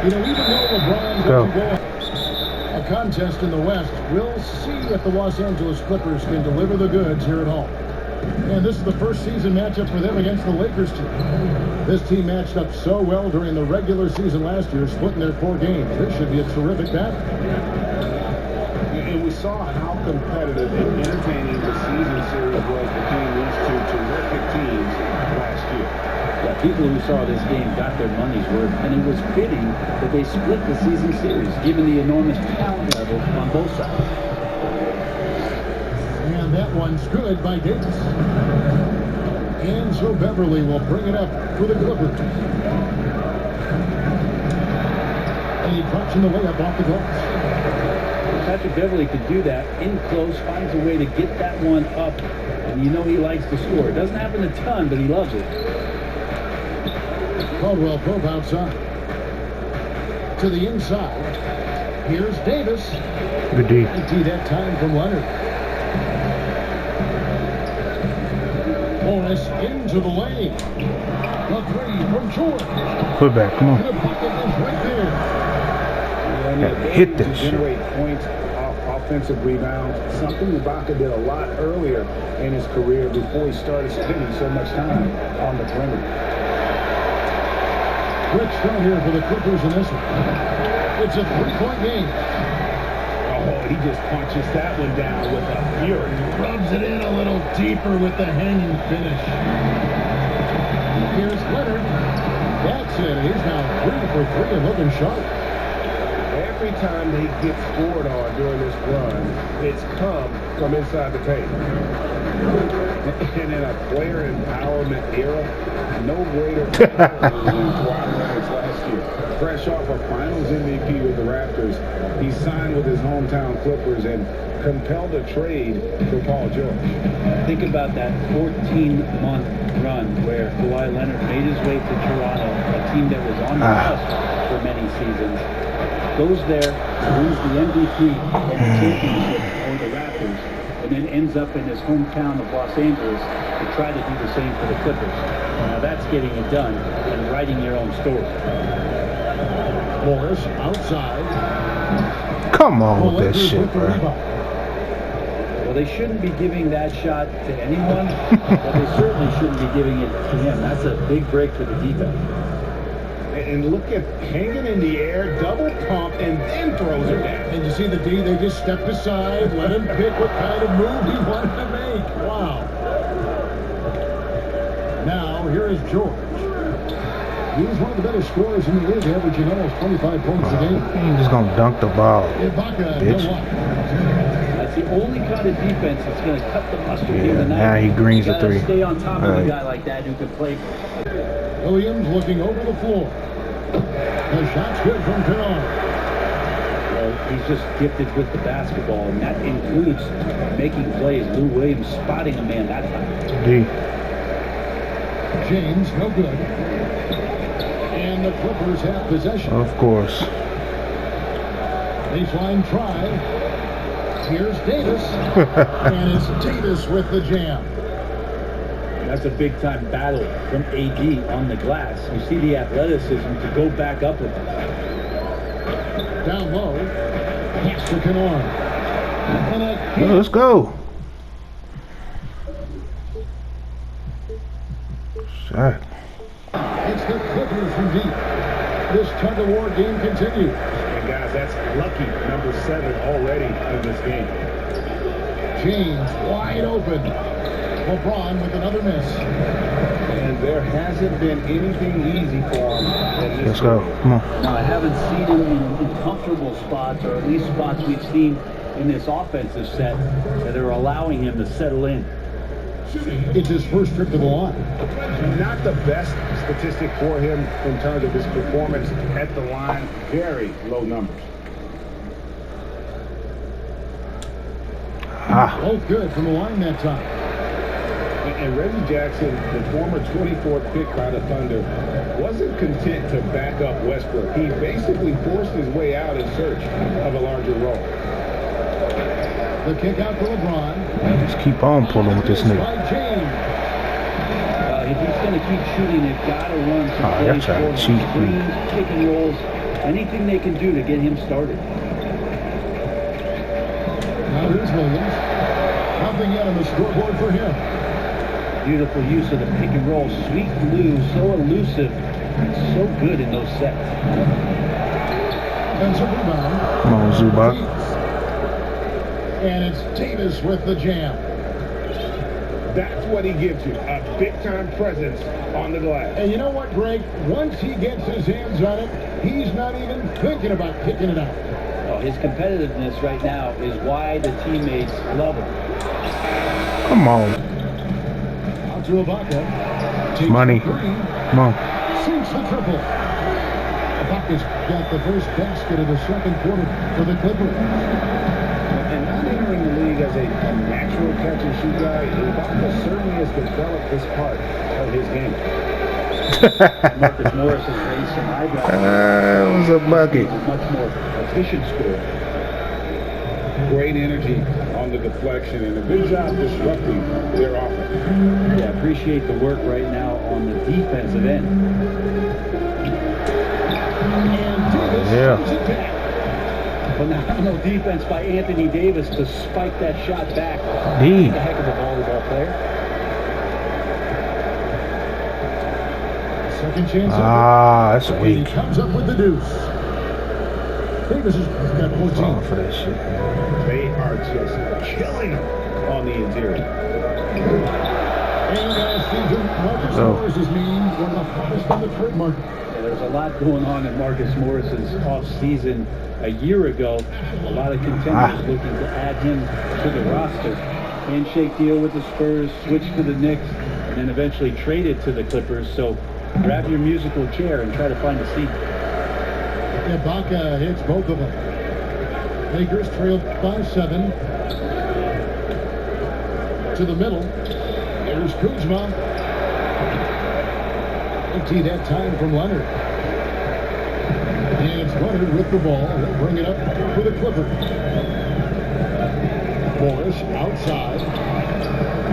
You know, even though LeBron Go. a contest in the West, we'll see if the Los Angeles Clippers can deliver the goods here at home. And this is the first season matchup for them against the Lakers team. This team matched up so well during the regular season last year, splitting their 4 games. This should be a terrific battle. And we saw how competitive and entertaining the season series was between these two terrific teams last year. Yeah, people who saw this game got their money's worth, and it was fitting that they split the season series, given the enormous talent level on both sides. And that one's good by Davis. And so Beverly will bring it up for the Clippers. And he drops in the layup off the glass. Patrick Beverly could do that in close, finds a way to get that one up, and you know he likes to score. It doesn't happen a ton, but he loves it. Caldwell Pope outside. To the inside. Here's Davis. Good D. Empty that time from Leonard. Morris into the lane. A 3 from George. Put back. Come And the on. bucket is right there. And Yeah, the hit ability that to shit. generate points off offensive rebounds, something Ibaka did a lot earlier in his career before he started spending so much time on the perimeter. Quick start here for the Clippers in this one. It's a 3-point game. Oh, he just punches that one down with a fury. Rubs it in a little deeper with the hanging finish. Here's Leonard. That's it. He's now 3 for 3 and looking sharp. Every time they get scored on during this run, it's come from inside the paint. And in a player empowerment era, no greater than Kawhi Leonard's last year. Fresh off a Finals MVP with the Raptors, he signed with his hometown Clippers and compelled a trade for Paul George. Think about that 14-month run where Kawhi Leonard made his way to Toronto, a team that was on the cusp for many seasons. Goes there, wins the MVP and the championship for the Raptors, and then ends up in his hometown of Los Angeles to try to do the same for the Clippers. Now that's getting it done and writing your own story. Morris outside. Come on with that Lakers shit, with the bro. rebound. Well, they shouldn't be giving that shot to anyone, but they certainly shouldn't be giving it to him. That's a big break for the defense. And look at hanging in the air, double pump, and then throws it down. And you see the D, they just stepped aside, let him pick what kind of move he wanted to make. Wow. Now, here is George. He's one of the better scorers in the league, averaging almost 25 points a game. You just gonna dunk the ball, Ibaka, bitch. no luck. That's the only kind of defense that's going to cut the mustard here Yeah, tonight. now he greens You the gotta 3. Stay on top of a Right. guy like that who can play. Williams looking over the floor. The shot's good from Toronto. Well, he's just gifted with the basketball, and that includes making plays. Lou Williams spotting a man that time. D. James, no good. And the Clippers have possession. Of course. Baseline try. Here's Davis. And it's Davis with the jam. That's a big-time battle from AD on the glass. You see the athleticism to go back up with him. Down low. Pass to Kennard. And a Oh, let's go. Shot. It's the Clippers from deep. This tug-of-war game continues. And guys, that's lucky number 7 already in this game. James wide open. LeBron with another miss. And there hasn't been anything easy for him in this Let's go. Come on. Now, I haven't seen him in comfortable spots, or at least spots we've seen in this offensive set that are allowing him to settle in. It's his first trip to the line. Not the best statistic for him in terms of his performance at the line. Very low numbers. Both good from the line that time. And Reggie Jackson, the former 24th pick by the Thunder, wasn't content to back up Westbrook. He basically forced his way out in search of a larger role. The kick out for LeBron. Just keep on pulling with this nigga. By James. If he's going to keep shooting, they've got to run some Oh, plays that's trying to for him. cheat. Screens, pick and rolls, Anything they can do to get him started. Now here's Williams. Nothing yet on the scoreboard for him. Beautiful use of the pick and roll. Sweet Lou, so elusive, and so good in those sets. Offensive rebound. Come on, Zubac. And it's Davis with the jam. That's what he gives you, a big-time presence on the glass. And you know what, Greg? Once he gets his hands on it, he's not even thinking about kicking it out. Oh, his competitiveness right now is why the teammates love him. Come on. Out to Ibaka. Takes Money. the three. Come on. Sinks the triple. Ibaka's got the first basket of the second quarter for the Clippers. And not entering the league as a natural catch-and-shoot guy, Ibaka certainly has developed this part of his game. Marcus Morris has raised some eyebrows. That was a bucket. He's a much more efficient scorer. Great energy on the deflection and a good job disrupting their offense. Yeah, appreciate the work right now on the defensive end. And Davis Yeah. brings it back. Phenomenal defense by Anthony Davis to spike that shot back. D. He's a heck of a volleyball player. Second chance. Ah, that's And he weak. comes up with the deuce. Davis has got 14. Falling for that shit. They are just killing them on the interior. And last season, Marcus Oh. Morris is named one of the hottest on the trade market. Yeah, there's a lot going on in Marcus Morris's off-season a year ago. A lot of contenders looking to add him to the roster. Handshake deal with the Spurs, switch to the Knicks, and then eventually traded to the Clippers. So grab your musical chair and try to find a seat. Ibaka hits both of them. Lakers trailed by 7. To the middle. There's Kuzma. Empty that time from Leonard. And it's Leonard with the ball. He'll bring it up for the Clippers. Morris outside.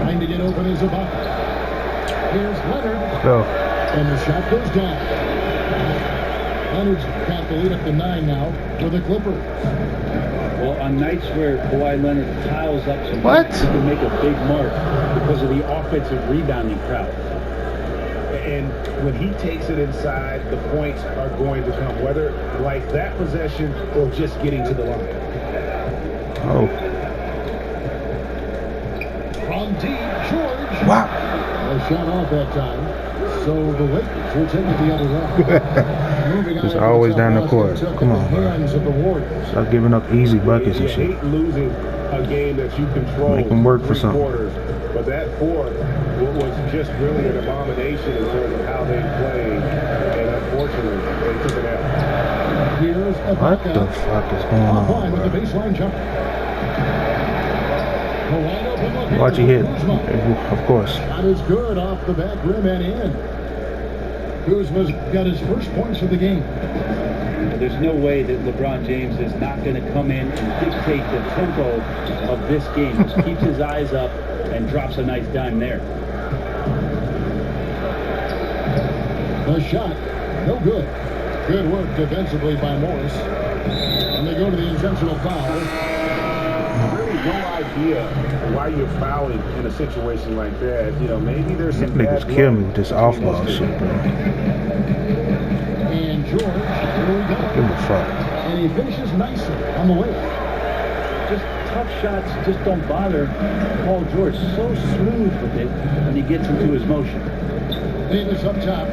Trying to get open is Ibaka. Here's Leonard. Go. And the shot goes down. Leonard's got the lead up to 9 now for the Clippers. Well, on nights where Kawhi Leonard tiles up some What? he can make a big mark because of the offensive rebounding crowd. And when he takes it inside, the points are going to come, whether like that possession or just getting to the line. Oh. From deep, George. Wow. A shot off that time. So the Lakers will take it the other way. Moving Just on always to down the Boston, court. took Come in on, the bro. hands of the Warriors. Stop giving up easy buckets and You shit. hate losing a game that you control. Make 'em work for three something. quarters, but that fourth was just really an abomination in terms of how they played, and unfortunately, they took it out. Here's What Ibaka. the fuck is going Off on, line with the bro? baseline jumper. A wide open look here Watch for you hit. Kuzma. Of course. Shot is good off the back rim and in. Kuzma's got his first points of the game. There's no way that LeBron James is not going to come in and dictate the tempo of this game. Just keeps his eyes up and drops a nice dime there. The shot, no good. Good work defensively by Morris. And they go to the intentional foul. Really no idea why you're fouling in a situation like that. You know, maybe there's some Niggas bad kill luck me with this between off-ball those two. shit, bro. And George, here we Give go. him a fuck. And he finishes nicely on the way. Just tough shots just don't bother Paul George. So smooth with it when he gets into his motion. Davis up top.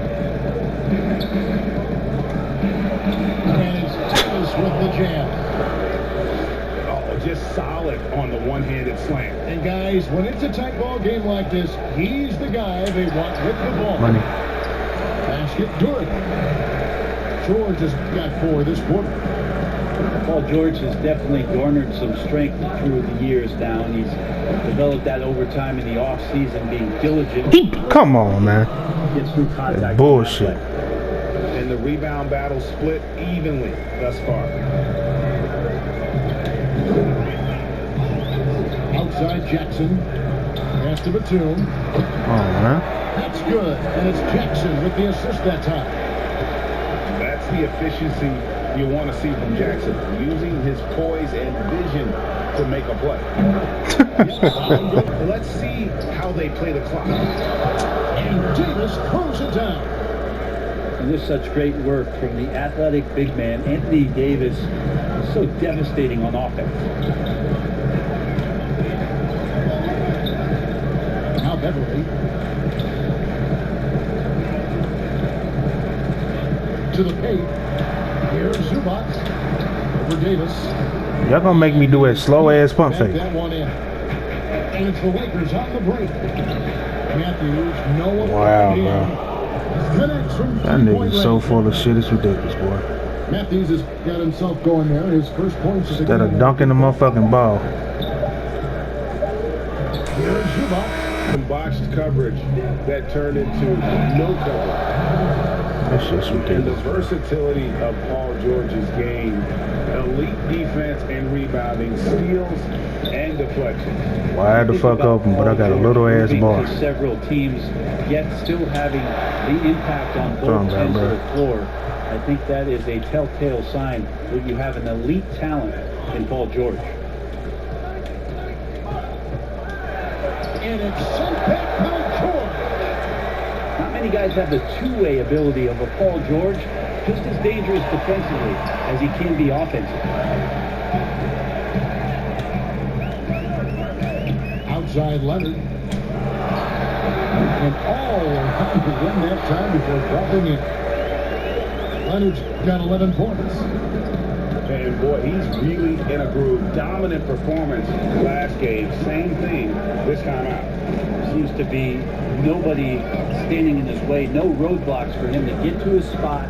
And it's Davis with the jam. Oh, just solid on the one-handed slam. And guys, when it's a tight ball game like this, he's the guy they want with the ball. Money. Basket good. George has got 4 this quarter. Paul George has definitely garnered some strength through the years now, and he's developed that over time in the offseason, being diligent. Come on, man. Gets through contact. That bullshit. And the rebound battle split evenly thus far. Outside Jackson. Pass to Batum. Oh, man. That's good. And it's Jackson with the assist that time. That's the efficiency you want to see from Jackson, using his poise and vision to make a play. Let's see how they play the clock. And Davis throws it down. And there's such great work from the athletic big man, Anthony Davis. So devastating on offense. Now Beverly. To the paint. Here's Zubac. Over Davis. Y'all gonna make me do a slow ass pump Back fake. that one in. And it's the Lakers on the break. Matthews, no one. Wow, bro. Connects from That three-point nigga's so range. full of shit, it's ridiculous, boy. Matthews has got himself going there. His first points of the Instead game. of dunking the motherfucking ball. Here's Zubac. Some botched coverage that turned into no coverage. That shit's And the ridiculous. versatility of Paul George's game, elite defense and rebounding, steals and deflections. Wide the fuck open, but I got a little ass Moving bar. to several teams, yet still having the impact on Strong both guy, ends of bro. the floor. I think that is a telltale sign that you have an elite talent in Paul George. And it's sent back by George. Not many guys have the two-way ability of a Paul George, just as dangerous defensively as he can be offensively. Outside Leonard. And all around to win that time before dropping in. Leonard's got 11 points. And boy, he's really in a groove. Dominant performance last game. Same thing this time out. Seems to be nobody standing in his way, no roadblocks for him to get to his spot,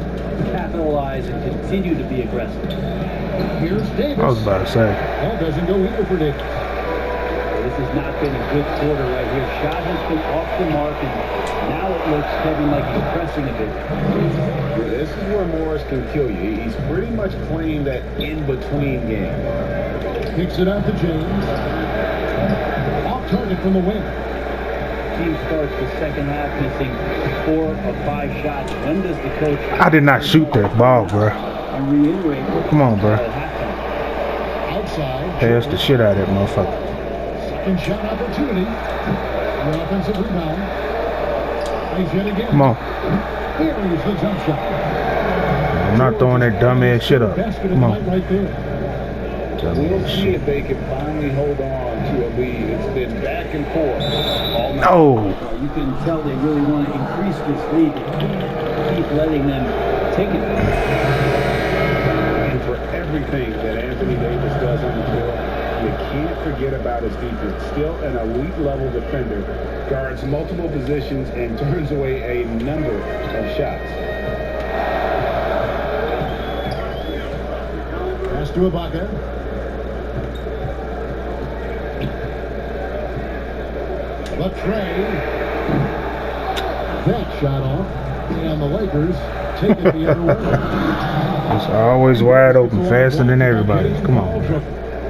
capitalize, and continue to be aggressive. Here's Davis. I was about to say. That doesn't go either for Davis. This has not been a good quarter right here. Shot has been off the mark, and now it looks Kevin like he's pressing a bit. Yeah, this is where Morris can kill you. He's pretty much playing that in-between game. Kicks it out to James. Off target from the wing. Team starts the second half missing 4 of 5 shots. When does the coach... I did not shoot that ball, bro. And reiterate what Come on, bro. at halftime. Outside. Pass the shit out of that motherfucker. Second shot opportunity. The offensive rebound. He's hit again. Come on. Here is the jump shot. I'm not throwing that dumb ass shit up. Basket of Come the on. night right there. Dumb We'll ass see shit. if they can finally hold on to a lead. It's been back and forth all night. Oh, You can tell they really want to increase this lead. Keep letting them take it. And for everything that Anthony Davis does on the floor, you can't forget about his defense. Still an elite level defender, guards multiple positions and turns away a number of shots. Pass to Ibaka. Latrey. That shot off. And the Lakers take it the other way. it's always wide open, faster than everybody. Come on.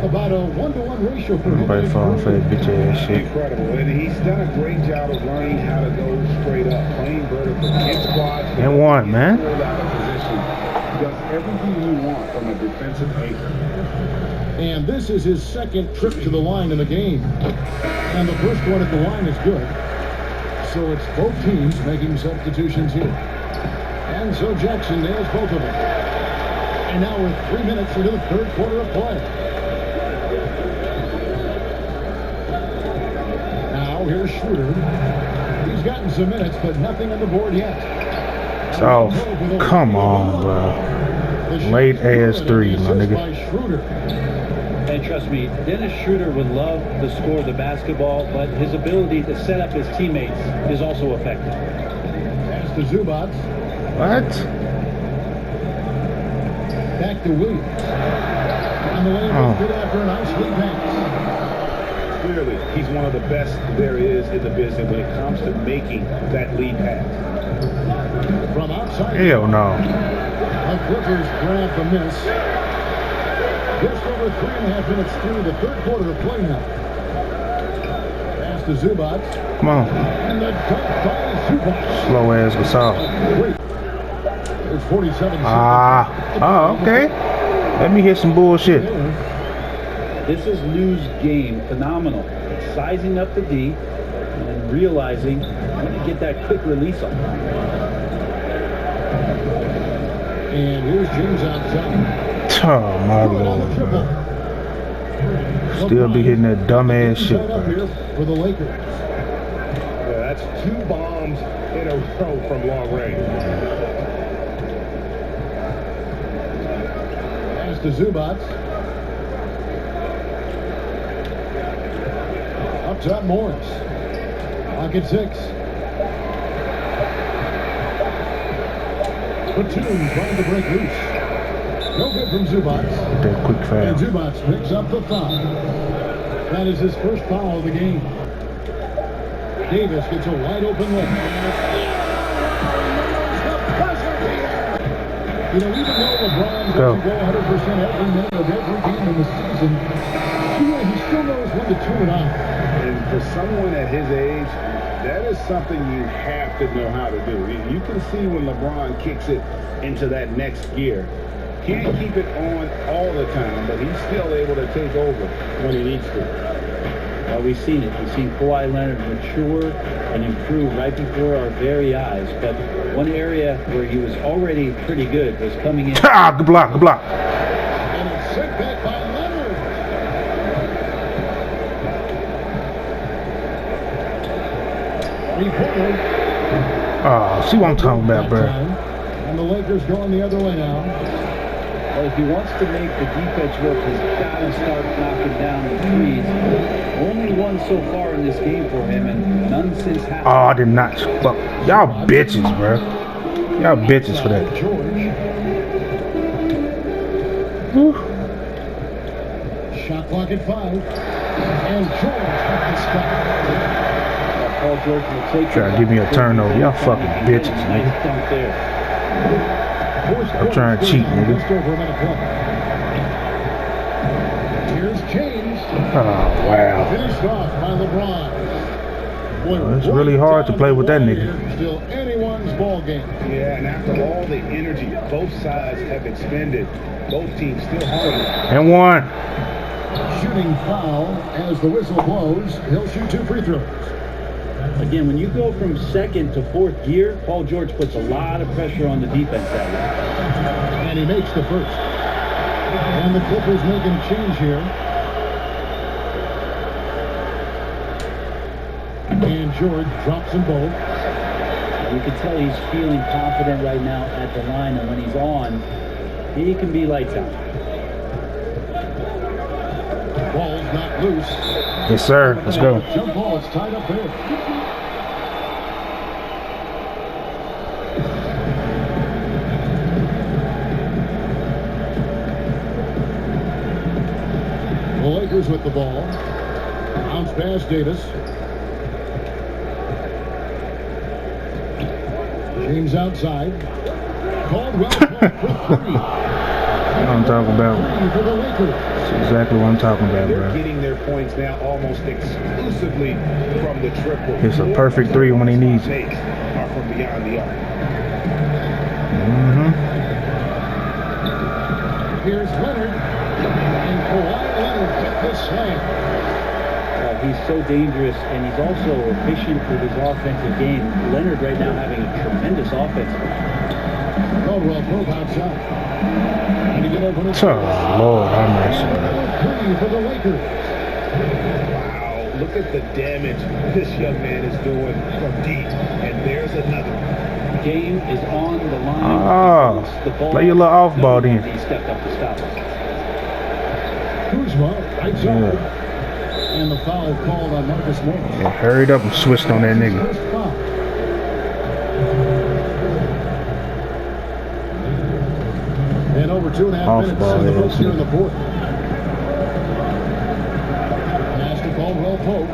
About a 1-to-1 ratio for Everybody falling for that bitch ass shit. Incredible. And he's done a great job of learning how to go straight up, playing vertical, hit squads. And one, man. Pulled out of position. He does everything you want from a defensive anchor. And this is his second trip to the line in the game. And the first one at the line is good. So it's both teams making substitutions here. And so Jackson nails both of them. And now we're 3 minutes into the third quarter of play. Now here's Schroeder. He's gotten some minutes, but nothing on the board yet. Oh, come on, bro. Late ass three, my nigga. By Schroeder. And trust me, Dennis Schroeder would love to score the basketball, but his ability to set up his teammates is also effective. Pass to Zubac. What? Back to Williams. On the way lifted after a nice lead pass. Clearly, he's one of the best there is in the business when it comes to making that lead pass. From outside. Hell no. The Clippers grab the miss. Just over 3.5 minutes through the third quarter of play now. Pass to Zubac. Come on. And the dunk by Zubac. Slow ass Gasol. Great. It's 47. Oh, okay. Let me hit some bullshit. This is Lou's game. Phenomenal. It's sizing up the D and realizing when to get that quick release on. And here's James outside. Oh, my Lord, bro. Still be hitting that dumbass shit, Up bro. here for the Lakers. Yeah, that's 2 bombs in a row from long range. Pass to Zubats. Up top, Morris. Pocket 6. Platoon trying to break loose. No good from Zubats. That quick And foul. Zubats picks up the foul. That is his first foul of the game. Davis gets a wide open look. You know, even though LeBron doesn't go 100% every minute of every game in the season, he still knows when to tune it on. And for someone at his age, that is something you have to know how to do. You can see when LeBron kicks it into that next gear. Can't keep it on all the time, but he's still able to take over when he needs to. Well, we've seen it. We've seen Kawhi Leonard mature and improve right before our very eyes. But one area where he was already pretty good was coming in. Ah, good block, good block. And it's set back by Leonard. Three-pointer. Oh, see what I'm talking about, bro. And the Lakers going the other way now. Well, if he wants to make the defense work, he's got to start knocking down the threes. Only one so far in this game for him, and none since half. Oh, I did not. Fuck. Y'all bitches, bro. Y'all bitches for that. George. Whew. Shot clock at 5. And George got the spot. Paul George will take Try to give me a turnover. Y'all fucking bitches, nigga. Nice dunk there. I'm trying to cheat, nigga. Just over a minute left. Here's James. Oh, wow. Finished off by LeBron. Boy, Well, it's really hard to play with that nigga. Still anyone's ball game. Yeah, and after all the energy both sides have expended, both teams still hungry. And one. Shooting foul as the whistle blows. He'll shoot 2 free throws. Again, when you go from second to fourth gear, Paul George puts a lot of pressure on the defense that way. And he makes the first. And the Clippers making a change here. And George drops them both. You can tell he's feeling confident right now at the line, and when he's on, he can be lights out. Ball's not loose. Yes, sir. Let's go. Jump ball is tied up there. The Lakers with the ball. Bounce pass Davis. James outside. Caldwell for 3. What I'm talking about. 3 for the Lakers. That's exactly what I'm talking about, They're bro. getting their points now almost exclusively from the triple. It's a perfect 3 when he needs it. Takes are from beyond the arc. Mm-hmm. Here's Leonard. And Kawhi Leonard hit the slam. He's so dangerous, and he's also efficient with his offensive game. Leonard right now having a tremendous offensive game. Caldwell broke outside. And he get open his Oh, Lord, have mercy. 3 for the Lakers. Wow, look at the damage this young man is doing from deep. And there's another. Game is on the line. Oh, The ball. play your little off ball then. He stepped up to stop it. Kuzma, right side. And the foul called on Marcus Morris. Yeah, hurried up and switched on that nigga. First foul. And over 2.5 Off minutes ball, in the yeah, books here in see. the fourth. Pass to Caldwell Pope.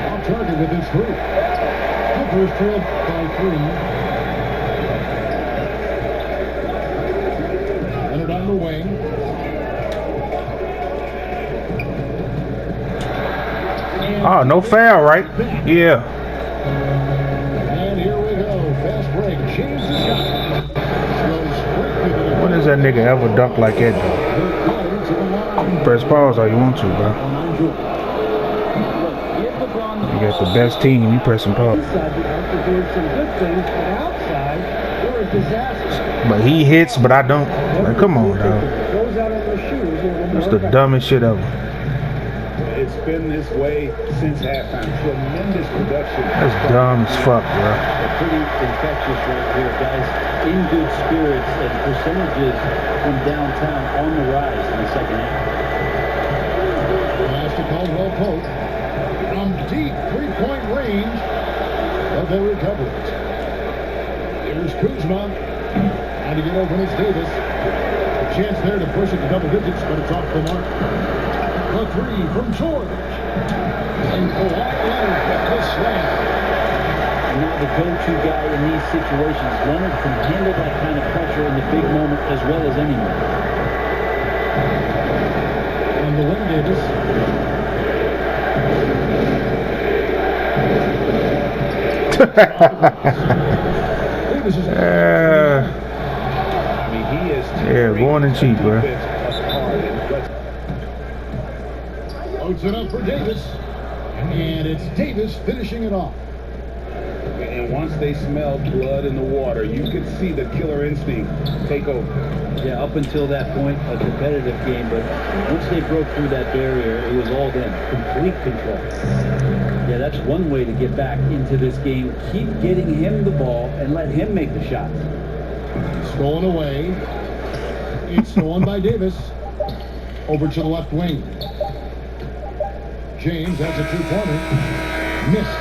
Off target with his 3. Clippers trailed by 3. Leonard on the wing. Oh, no foul, right? Yeah. And here we go. Fast break. James is has that nigga ever dunked like that, though? Press pause all you want to, bro. You got the best team, you pressing pause. But he hits, but I don't. Like, come on, dog. That's the dumbest shit ever. It's been this way since halftime. Tremendous production. That's dumb as fuck, bro. Pretty infectious right here, guys. In good spirits and percentages from downtown on the rise in the second half. Pass to Caldwell Pope from deep three-point range, but they recover it. Here's Kuzma. Trying to get open, it's Davis. A chance there to push it to double digits, but it's off the mark. The three from George. And Kawhi Leonard with the slam. And now the go-to guy in these situations. Leonard can handle that kind of pressure in the big moment as well as anyone. On the wing, Davis. Davis is I mean, he is going in cheap, bro. Loads it up for Davis. And it's Davis finishing it off. And once they smelled blood in the water, you could see the killer instinct take over. Yeah, up until that point, a competitive game, but once they broke through that barrier, it was all them. Complete control. Yeah, that's one way to get back into this game. Keep getting him the ball and let him make the shots. Stolen away. It's stolen by Davis. Over to the left wing. James has a two-pointer. Missed.